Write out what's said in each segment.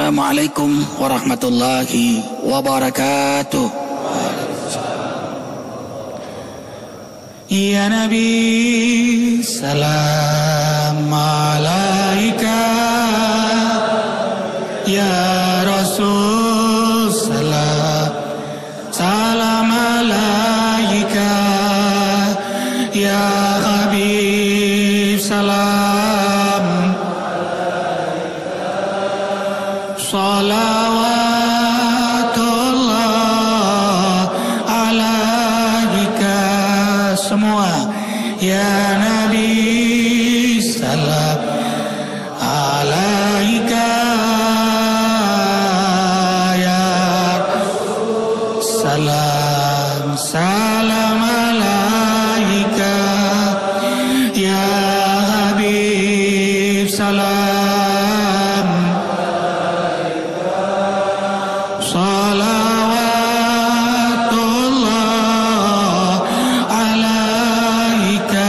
Assalamualaikum warahmatullahi wabarakatuh. Ya Nabi, salam alaika. Ya Rasul, salam alaika. Ya Habib, salam. Salawatullah alaika. Semua. Ya Nabi, salam alaika. Ya salam, salam alaika. Ya Habib, salam. Salawatullah alaika.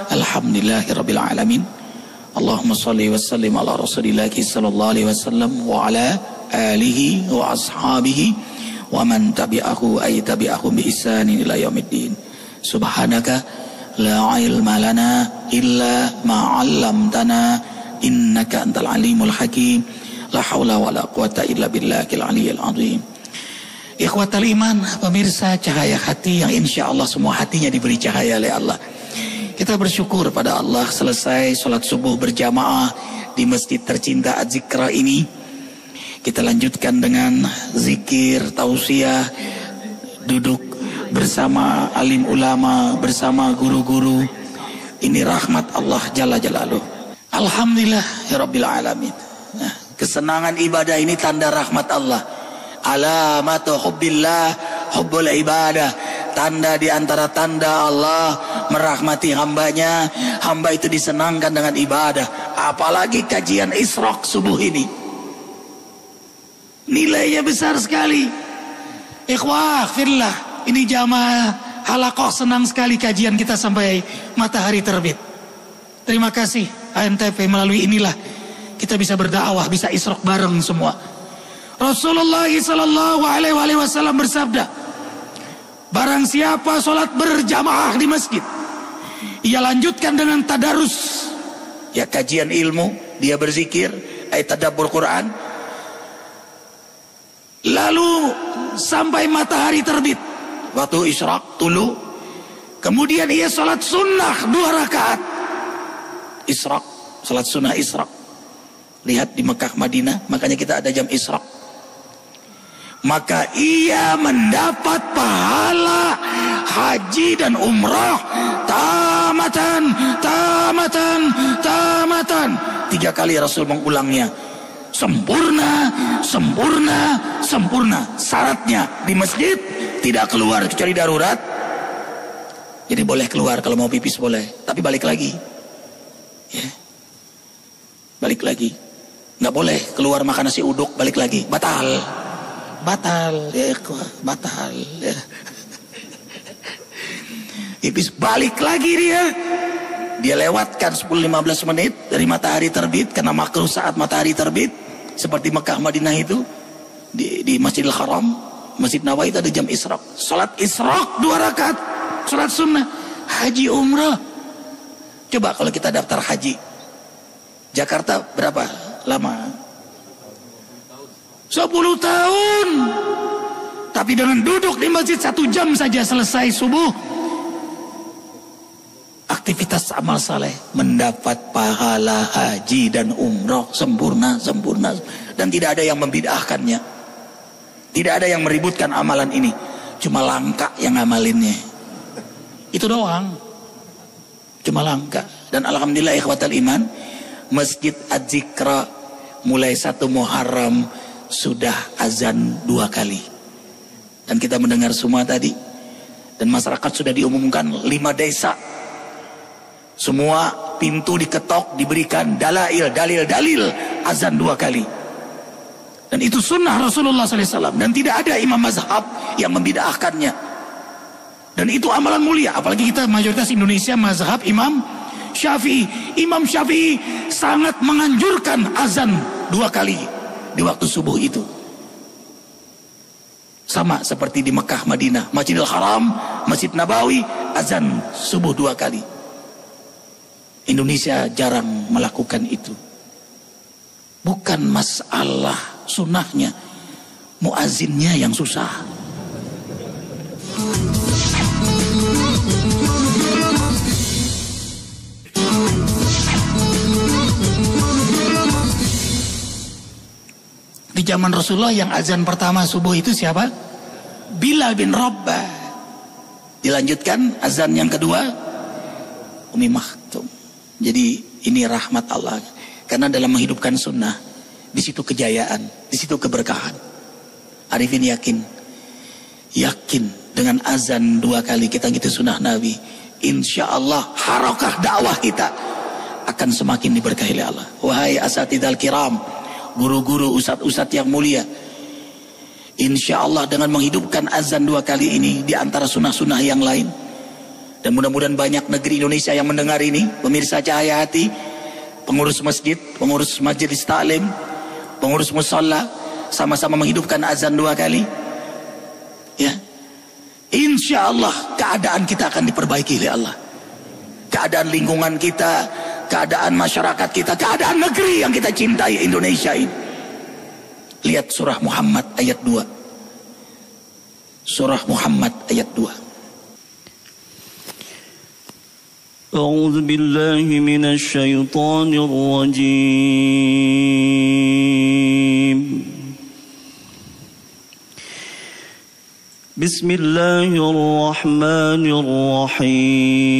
Alhamdulillahirabbil alamin. Allahumma shalli wa sallim ala Rasulillah sallallahu alaihi wasallam wa ala alihi wa ashabihi wa man tabi'ahu ay tabi'ahum bi ihsanin ila yaumiddin. Subhanaka la ilma lana illa ma 'allamtana innaka antal alimul hakim. La haula wa la quwata illa billahil aliyyil azim. Ikhwatal iman, pemirsa Cahaya Hati yang insya Allah semua hatinya diberi cahaya oleh Allah. Kita bersyukur pada Allah selesai sholat subuh berjamaah di masjid tercinta Az-Zikra ini. Kita lanjutkan dengan zikir, tausiah, duduk bersama alim ulama, bersama guru-guru. Ini rahmat Allah Jalla Jalaluh. Alhamdulillah ya Rabbil Alamin. Nah, kesenangan ibadah ini tanda rahmat Allah. Alamatu hubbillah hubbul ibadah. Tanda di antara tanda Allah merahmati hambanya. Hamba itu disenangkan dengan ibadah. Apalagi kajian Isyraq subuh ini. Nilainya besar sekali. Ikhwah fillah, ini jamaah halaqah senang sekali kajian kita sampai matahari terbit. Terima kasih ANTP, melalui inilah kita bisa berdakwah, bisa Isyraq bareng semua. Rasulullah sallallahu alaihi wasallam bersabda, barang siapa sholat berjamaah di masjid, ia lanjutkan dengan tadarus, ya kajian ilmu, dia berzikir, tadabbur Quran, lalu sampai matahari terbit, waktu Isyraq tulu, kemudian ia sholat sunnah 2 rakaat Isyraq, sholat sunnah Isyraq. Lihat di Mekah Madinah, makanya kita ada jam Isyraq. Maka ia mendapat pahala haji dan umrah tamatan, tamatan, tamatan. 3 kali Rasul mengulangnya. Sempurna, sempurna, sempurna. Syaratnya di masjid tidak keluar kecuali darurat. Jadi boleh keluar kalau mau pipis boleh, tapi balik lagi. Ya. Balik lagi. Nggak boleh keluar makan nasi uduk, balik lagi, batal. Batal, ya batal ya. Iblis balik lagi dia lewatkan 10-15 menit dari matahari terbit, karena makruh saat matahari terbit, seperti Mekah Madinah itu di Masjidil Haram, Masjid Nabawi itu ada jam Isyraq, salat Isyraq 2 rakaat, salat sunnah. Haji umrah, coba kalau kita daftar haji Jakarta berapa lama? 10 tahun. Tapi dengan duduk di masjid 1 jam saja selesai subuh, aktivitas amal saleh, mendapat pahala haji dan umrah sempurna, sempurna. Dan tidak ada yang membid'ahkannya. Tidak ada yang meributkan amalan ini. Cuma langka yang ngamalinnya. Itu doang. Cuma langka. Dan alhamdulillah ikhwatal iman, Masjid Az-Zikra mulai 1 Muharram sudah azan 2 kali. Dan kita mendengar semua tadi. Dan masyarakat sudah diumumkan 5 desa. Semua pintu diketok, diberikan dalail, dalil azan 2 kali. Dan itu sunnah Rasulullah SAW. Dan tidak ada imam mazhab yang membid'ahkannya. Dan itu amalan mulia. Apalagi kita mayoritas Indonesia mazhab Imam Syafi'i. Imam Syafi'i sangat menganjurkan azan 2 kali di waktu subuh itu. Sama seperti di Mekah, Madinah, Masjidil Haram, Masjid Nabawi, azan subuh 2 kali. Indonesia jarang melakukan itu. Bukan masalah sunnahnya, muazzinnya yang susah. Di zaman Rasulullah yang azan pertama subuh itu siapa? Bilal bin Rabah. Dilanjutkan azan yang kedua Umi Maktum. Jadi ini rahmat Allah. Karena dalam menghidupkan sunnah, di situ kejayaan, di situ keberkahan. Arifin yakin dengan azan 2 kali kita gitu sunnah Nabi, insya Allah harakah dakwah kita akan semakin diberkahi oleh Allah. Wahai asatidal kiram, guru-guru, ustadz-ustadz yang mulia, insya Allah dengan menghidupkan azan 2 kali ini di antara sunnah-sunnah yang lain, dan mudah-mudahan banyak negeri Indonesia yang mendengar ini, pemirsa Cahaya Hati, pengurus masjid, pengurus majelis taklim, pengurus musalla, sama-sama menghidupkan azan 2 kali, ya, insya Allah keadaan kita akan diperbaiki oleh Allah. Keadaan lingkungan kita, keadaan masyarakat kita, keadaan negeri yang kita cintai, Indonesia ini. Lihat surah Muhammad ayat 2. Surah Muhammad ayat 2. أعوذ بالله من الشيطان الرجيم بسم الله الرحمن الرحيم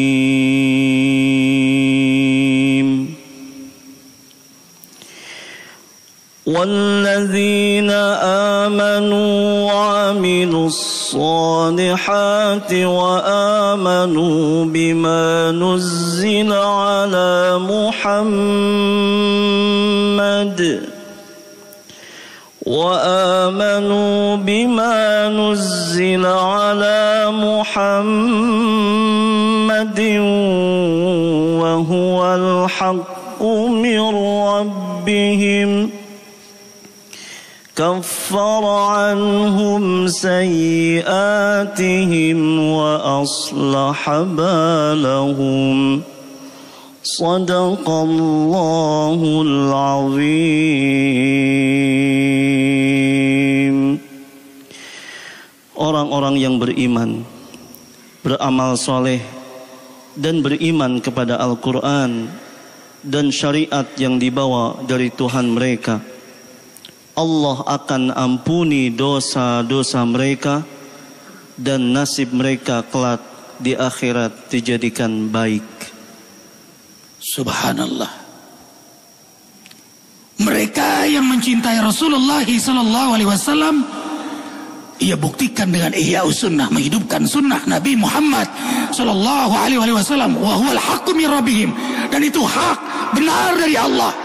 والذين آمنوا وعملوا الصالحات وآمنوا بما نزل على محمد وهو الحق من ربهم كفر عنهم سيئاتهم وأصلح بالهم صدق الله العظيم. Orang-orang yang beriman, beramal soleh, dan beriman kepada Al-Quran dan syariat yang dibawa dari Tuhan mereka, Allah akan ampuni dosa-dosa mereka dan nasib mereka kelak di akhirat dijadikan baik. Subhanallah. Mereka yang mencintai Rasulullah SAW, ia buktikan dengan ihya sunnah, menghidupkan sunnah Nabi Muhammad SAW. Wa huwal haqqu min rabbihim, dan itu hak benar dari Allah.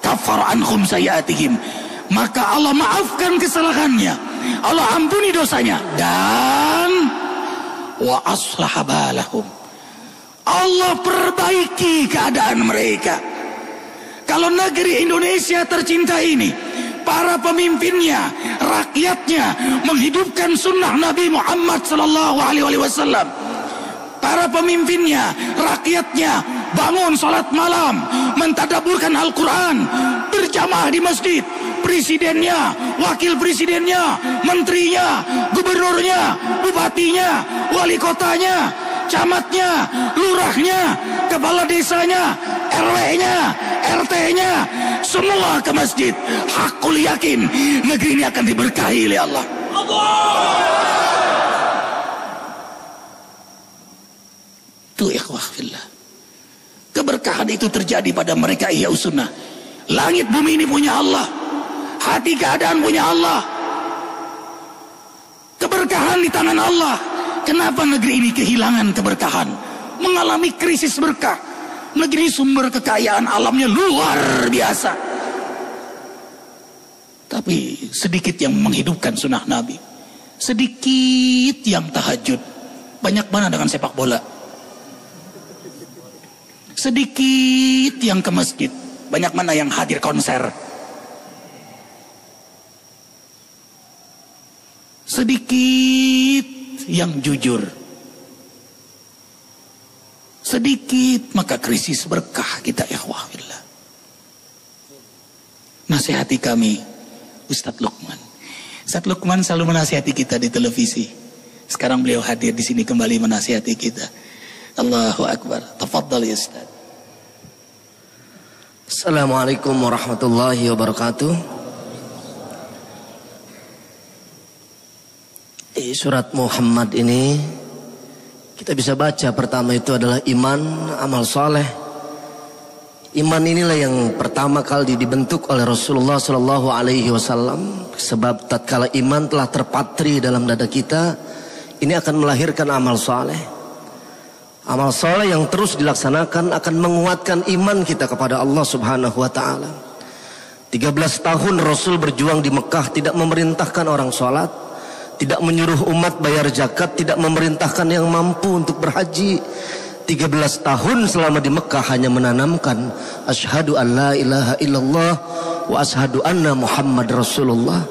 Kafar anhum sayiatihim, maka Allah maafkan kesalahannya, Allah ampuni dosanya, dan wa aslaha balahum, Allah perbaiki keadaan mereka. Kalau negeri Indonesia tercinta ini, para pemimpinnya, rakyatnya menghidupkan sunnah Nabi Muhammad SAW, para pemimpinnya, rakyatnya bangun salat malam, mentadaburkan Al-Quran, berjamaah di masjid, presidennya, wakil presidennya, menterinya, gubernurnya, bupatinya, wali kotanya, camatnya, lurahnya, kepala desanya, RW-nya, RT-nya, semua ke masjid. Hakul yakin negeri ini akan diberkahi oleh Allah. Itu ikhwah fillah. Keberkahan itu terjadi pada mereka ihya sunnah. Langit bumi ini punya Allah, hati keadaan punya Allah, keberkahan di tangan Allah. Kenapa negeri ini kehilangan keberkahan, mengalami krisis berkah? Negeri sumber kekayaan alamnya luar biasa, tapi sedikit yang menghidupkan sunnah Nabi, sedikit yang tahajud. Banyak mana dengan sepak bola? Sedikit yang ke masjid, Banyak mana yang hadir konser? Sedikit yang jujur. Sedikit maka krisis berkah kita ikhwah billah. Nasihati kami Ustadz Lukman. Ustadz Lukman selalu menasihati kita di televisi. Sekarang beliau hadir di sini kembali menasihati kita. Allahu Akbar. Tafadhal ya Ustadz. Assalamualaikum warahmatullahi wabarakatuh. Di surat Muhammad ini kita bisa baca pertama itu adalah iman, amal soleh. Iman inilah yang pertama kali dibentuk oleh Rasulullah Sallallahu Alaihi Wasallam. Sebab tatkala iman telah terpatri dalam dada kita, ini akan melahirkan amal soleh. Amal soleh yang terus dilaksanakan akan menguatkan iman kita kepada Allah Subhanahu Wa Taala. 13 tahun Rasul berjuang di Mekah, tidak memerintahkan orang sholat, tidak menyuruh umat bayar zakat, tidak memerintahkan yang mampu untuk berhaji. 13 tahun selama di Mekah hanya menanamkan asyhadu an la ilaha illallah wa asyhadu anna Muhammad Rasulullah.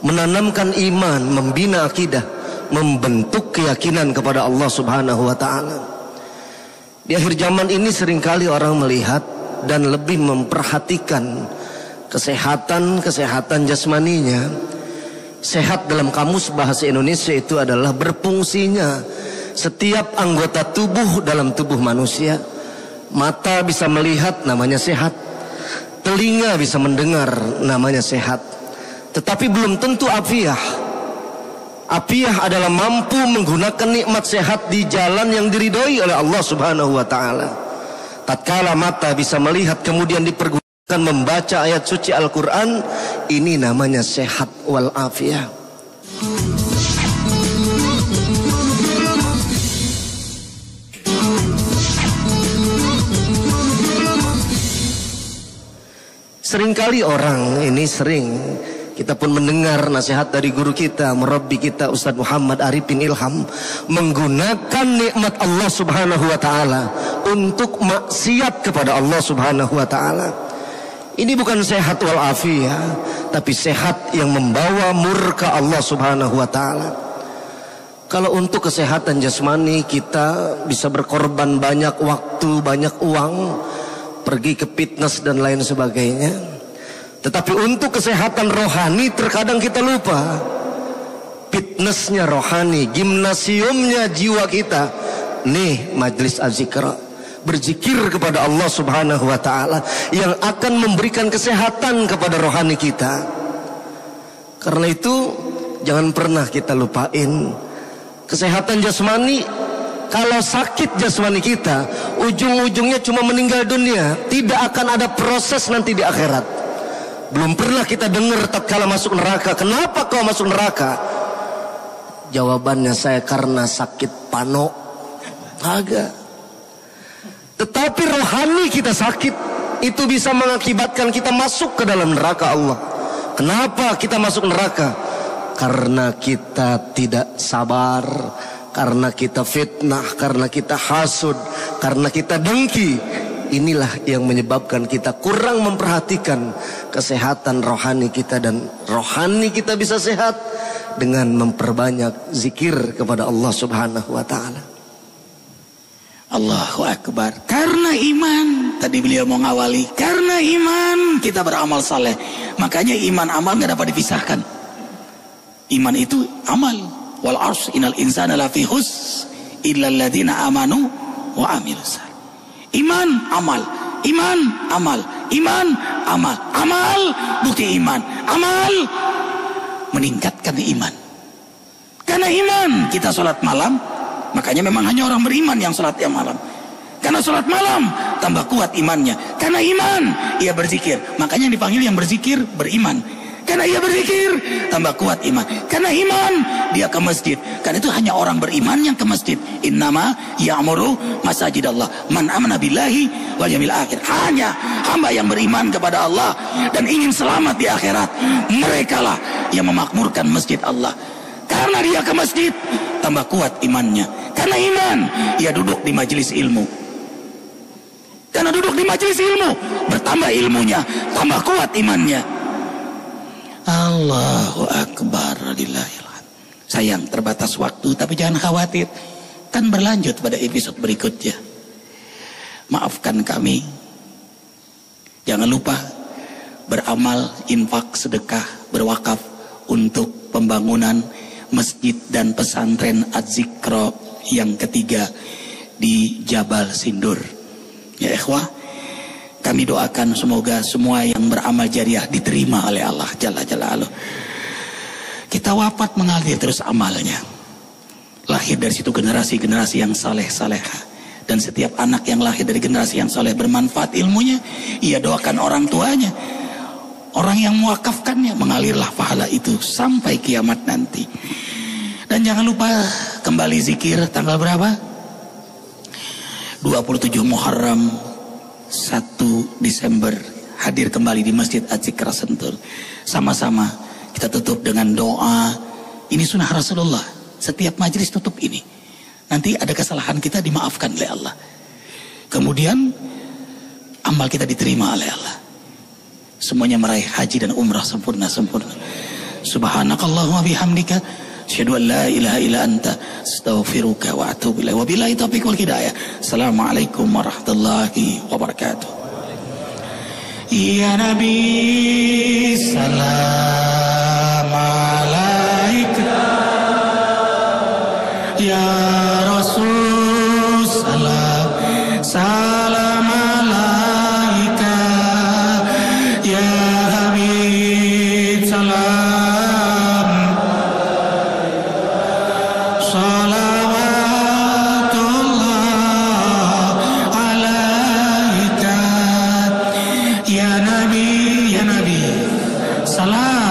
Menanamkan iman, membina akidah, membentuk keyakinan kepada Allah Subhanahu Wa Taala. Di akhir zaman ini seringkali orang melihat dan lebih memperhatikan kesehatan jasmaninya. Sehat dalam kamus bahasa Indonesia itu adalah berfungsinya setiap anggota tubuh dalam tubuh manusia. Mata bisa melihat, namanya sehat. Telinga bisa mendengar, namanya sehat. Tetapi belum tentu afiah. Afiah adalah mampu menggunakan nikmat sehat di jalan yang diridhoi oleh Allah Subhanahu Wa Taala. Tatkala mata bisa melihat kemudian dipergunakan membaca ayat suci Al-Quran, ini namanya sehat wal afiah. Seringkali orang ini kita pun mendengar nasihat dari guru kita, murabbi kita Ustadz Muhammad Arifin Ilham, menggunakan nikmat Allah Subhanahu Wa Taala untuk maksiat kepada Allah Subhanahu Wa Taala. Ini bukan sehat wal afiyah, tapi sehat yang membawa murka Allah Subhanahu Wa Taala. Kalau untuk kesehatan jasmani kita bisa berkorban banyak waktu, banyak uang, pergi ke fitness dan lain sebagainya. Tetapi untuk kesehatan rohani terkadang kita lupa. Fitnessnya rohani, gimnasiumnya jiwa kita. Nih majlis az-zikra, berzikir kepada Allah Subhanahu Wa Taala yang akan memberikan kesehatan kepada rohani kita. Karena itu jangan pernah kita lupain kesehatan jasmani. Kalau sakit jasmani kita, ujung-ujungnya cuma meninggal dunia. Tidak akan ada proses nanti di akhirat. Belum pernah kita dengar tatkala masuk neraka, kenapa kau masuk neraka? Jawabannya, saya karena sakit pano. Agak. Tetapi rohani kita sakit, itu bisa mengakibatkan kita masuk ke dalam neraka Allah. Kenapa kita masuk neraka? Karena kita tidak sabar, karena kita fitnah, karena kita hasud, karena kita dengki. Inilah yang menyebabkan kita kurang memperhatikan kesehatan rohani kita, dan rohani kita bisa sehat dengan memperbanyak zikir kepada Allah Subhanahu Wa Taala. Allahu Akbar. Karena iman, tadi beliau mau ngawali, karena iman kita beramal saleh. Makanya iman amal nggak dapat dipisahkan. Iman itu amal. Wal ars innal insana lafi hus illa alladziina amanu wa amilus salih. Iman amal, iman amal, iman amal, amal bukti iman, amal meningkatkan iman. Karena iman kita sholat malam, makanya memang hanya orang beriman yang sholat malam. Karena sholat malam tambah kuat imannya. Karena iman ia berzikir, makanya yang dipanggil yang berzikir beriman. Karena ia berzikir tambah kuat iman. Karena iman dia ke masjid. Karena itu hanya orang beriman yang ke masjid. Innama ya'muru masajidallah man amana billahi wal yawmil akhir. Hanya hamba yang beriman kepada Allah dan ingin selamat di akhirat, merekalah yang memakmurkan masjid Allah. Karena dia ke masjid tambah kuat imannya. Karena iman ia duduk di majelis ilmu. Karena duduk di majelis ilmu, bertambah ilmunya, tambah kuat imannya. Allahu Akbar. Sayang terbatas waktu, tapi jangan khawatir, kan berlanjut pada episode berikutnya. Maafkan kami. Jangan lupa beramal, infak, sedekah, berwakaf untuk pembangunan masjid dan pesantren Az-Zikra yang ketiga di Jabal Sindur. Ya ikhwah, kami doakan semoga semua yang beramal jariah diterima oleh Allah Jalla Jalaluh. Kita wafat mengalir terus amalnya. Lahir dari situ generasi-generasi yang saleh-salehah. Dan setiap anak yang lahir dari generasi yang saleh bermanfaat ilmunya, ia doakan orang tuanya. Orang yang mewakafkannya, mengalirlah pahala itu sampai kiamat nanti. Dan jangan lupa kembali zikir tanggal berapa? 27 Muharram 1 Desember hadir kembali di Masjid Az-Zikra Sentul. Sama-sama kita tutup dengan doa. Ini sunnah Rasulullah. Setiap majelis tutup ini. Nanti ada kesalahan kita dimaafkan oleh Allah. Kemudian amal kita diterima oleh Allah. Semuanya meraih haji dan umrah sempurna. Subhanakallahumma bihamdika asyhadu an la ilaha illa anta astaghfiruka wa atubu ilaik. Wabillahi taufiq wal hidayah. Assalamualaikum warahmatullahi wabarakatuh. Ya Nabi salam alaika, ya Rasul salam salam alaika, ya Habib salam salawatullah alaika, ya Nabi salam